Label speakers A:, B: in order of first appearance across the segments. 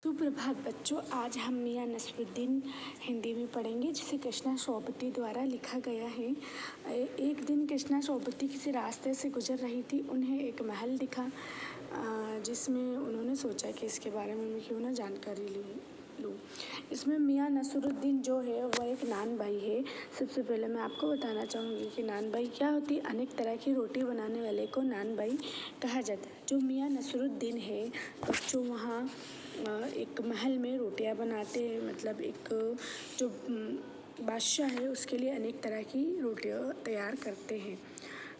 A: सुप्रभात बच्चों, आज हम मियां नसरुद्दीन हिंदी में पढ़ेंगे जिसे कृष्णा सोबती द्वारा लिखा गया है। एक दिन कृष्णा सोबती किसी रास्ते से गुजर रही थी। उन्हें एक महल दिखा जिसमें उन्होंने सोचा कि इसके बारे में मैं क्यों ना जानकारी लूँ। इसमें मियां नसरुद्दीन जो है वह एक नान बाई है। सबसे पहले मैं आपको बताना चाहूँगी कि नान बाई क्या होती है। अनेक तरह की रोटी बनाने वाले को नान बाई कहा जाता है। जो मियां नसरुद्दीन है बच्चों वहाँ एक महल में रोटियां बनाते हैं। मतलब एक जो बादशाह है उसके लिए अनेक तरह की रोटियां तैयार करते हैं।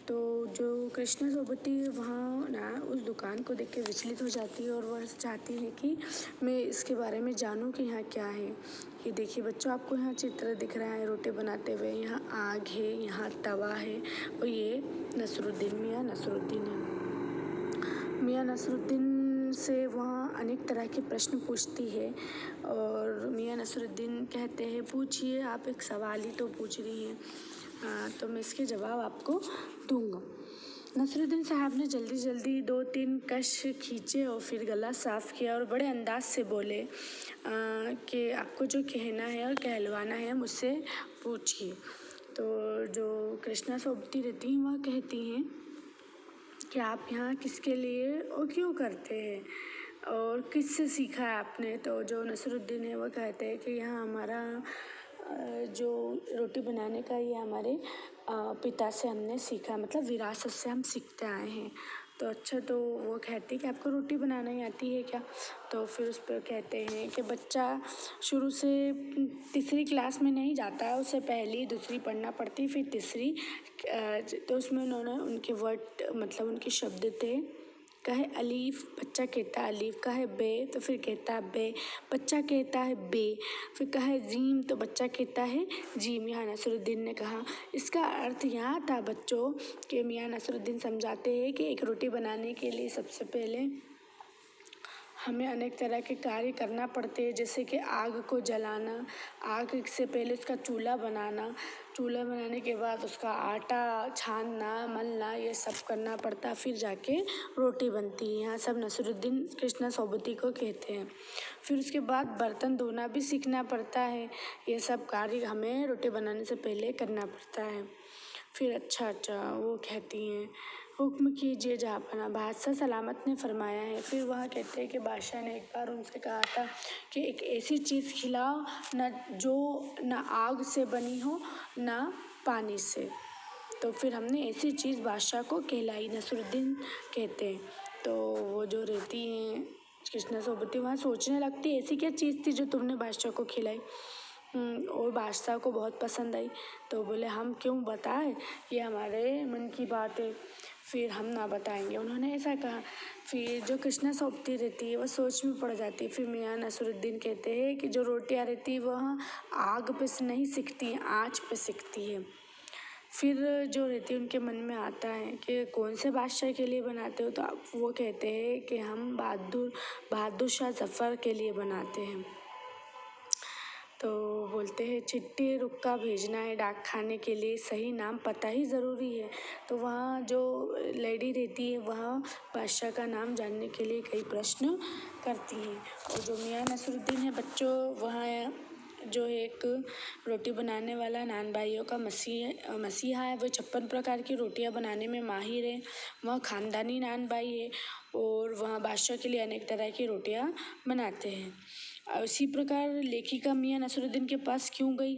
A: तो जो कृष्णा सोबती वहाँ ना उस दुकान को देख के विचलित हो जाती है और वह चाहती है कि मैं इसके बारे में जानूं कि यहाँ क्या है। ये देखिए बच्चों, आपको यहाँ चित्र दिख रहा है रोटी बनाते हुए। यहाँ आग है, यहाँ तवा है और ये मियां नसरुद्दीन है। मियां नसरुद्दीन से वहाँ अनेक तरह के प्रश्न पूछती है और मियां नसरुद्दीन कहते हैं पूछिए, आप एक सवाल ही तो पूछ रही हैं तो मैं इसके जवाब आपको दूंगा। नसरुद्दीन साहब ने जल्दी जल्दी 2-3 कश खींचे और फिर गला साफ किया और बड़े अंदाज से बोले कि आपको जो कहना है और कहलवाना है मुझसे पूछिए। तो जो कृष्णा सोबती रहती हैं वह कहती हैं कि आप यहाँ किसके लिए और क्यों करते हैं और किससे सीखा है आपने। तो जो नसरुद्दीन है वो कहते हैं कि यहाँ हमारा जो रोटी बनाने का ये हमारे पिता से हमने सीखा, मतलब विरासत से हम सीखते आए हैं। तो अच्छा, तो वो कहती है कि आपको रोटी बनाना ही आती है क्या। तो फिर उस पर कहते हैं कि बच्चा शुरू से तीसरी क्लास में नहीं जाता है, उसे पहली दूसरी पढ़ना पड़ती, फिर तीसरी। तो उसमें उन्होंने उनके वर्ड मतलब उनके शब्द थे। कहे अलीफ, बच्चा कहता है अलीफ। कहे बे तो फिर कहता है बे, बच्चा कहता है बे। फिर कहे जीम तो बच्चा कहता है जीम। यहाँ नसरुद्दीन ने कहा। इसका अर्थ यहाँ था बच्चों कि मियां नसरुद्दीन समझाते हैं कि एक रोटी बनाने के लिए सबसे पहले हमें अनेक तरह के कार्य करना पड़ते हैं, जैसे कि आग को जलाना, आग से पहले उसका चूल्हा बनाना, चूल्हा बनाने के बाद उसका आटा छानना, मलना, ये सब करना पड़ता, फिर जाके रोटी बनती है। यहाँ सब नसरुद्दीन कृष्णा सोबती को कहते हैं। फिर उसके बाद बर्तन धोना भी सीखना पड़ता है। ये सब कार्य हमें रोटी बनाने से पहले करना पड़ता है। फिर अच्छा वो कहती हैं हुक्म कीजिए जहाँपना, बादशाह सलामत ने फरमाया है। फिर वह कहते हैं कि बादशाह ने एक बार उनसे कहा था कि एक ऐसी चीज़ खिलाओ न आग से बनी हो न पानी से। तो फिर हमने ऐसी चीज़ बादशाह को खिलाई, नसरुद्दीन कहते हैं। तो वो जो रहती हैं कृष्णा सोबती वहाँ सोचने लगती ऐसी क्या चीज़ थी जो तुमने बादशाह को खिलाई। और बादशाह को बहुत पसंद आई। तो बोले हम क्यों बताएं, ये हमारे मन की बात है, फिर हम ना बताएंगे, उन्होंने ऐसा कहा। फिर जो कृष्णा सोबती रहती है वह सोच में पड़ जाती है। फिर मियां नसरुद्दीन कहते हैं कि जो रोटियां रहती है वह आग पे से नहीं सिकती हैं, आँच पे सिकती है। फिर जो रहती है उनके मन में आता है कि कौन से बादशाह के लिए बनाते हो। तो वो कहते हैं कि हम बहादुर शाह जफ़र के लिए बनाते हैं। तो बोलते हैं चिट्ठी रुक्का भेजना है डाक खाने के लिए, सही नाम पता ही ज़रूरी है। तो वहाँ जो लेडी रहती है वहाँ बादशाह का नाम जानने के लिए कई प्रश्न करती हैं। और जो मियां नसरुद्दीन है बच्चों, वहाँ जो एक रोटी बनाने वाला नान भाइयों का मसीहा है। वो 56 प्रकार की रोटियां बनाने में माहिर है। वह ख़ानदानी नान भाई है और वहाँ बादशाह के लिए अनेक तरह की रोटियां बनाते हैं। उसी प्रकार लेखिका मियां नसरुद्दीन के पास क्यों गई।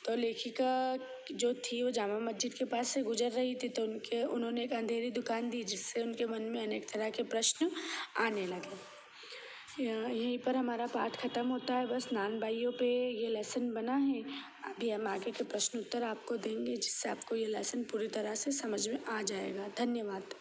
A: तो लेखिका जो थी वो जामा मस्जिद के पास से गुजर रही थी। तो उन्होंने एक अंधेरी दुकान दी जिससे उनके मन में अनेक तरह के प्रश्न आने लगे। यहीं पर हमारा पाठ ख़त्म होता है। बस नान भाइयों पे ये लेसन बना है। अभी हम आगे के प्रश्न उत्तर आपको देंगे जिससे आपको ये लेसन पूरी तरह से समझ में आ जाएगा। धन्यवाद।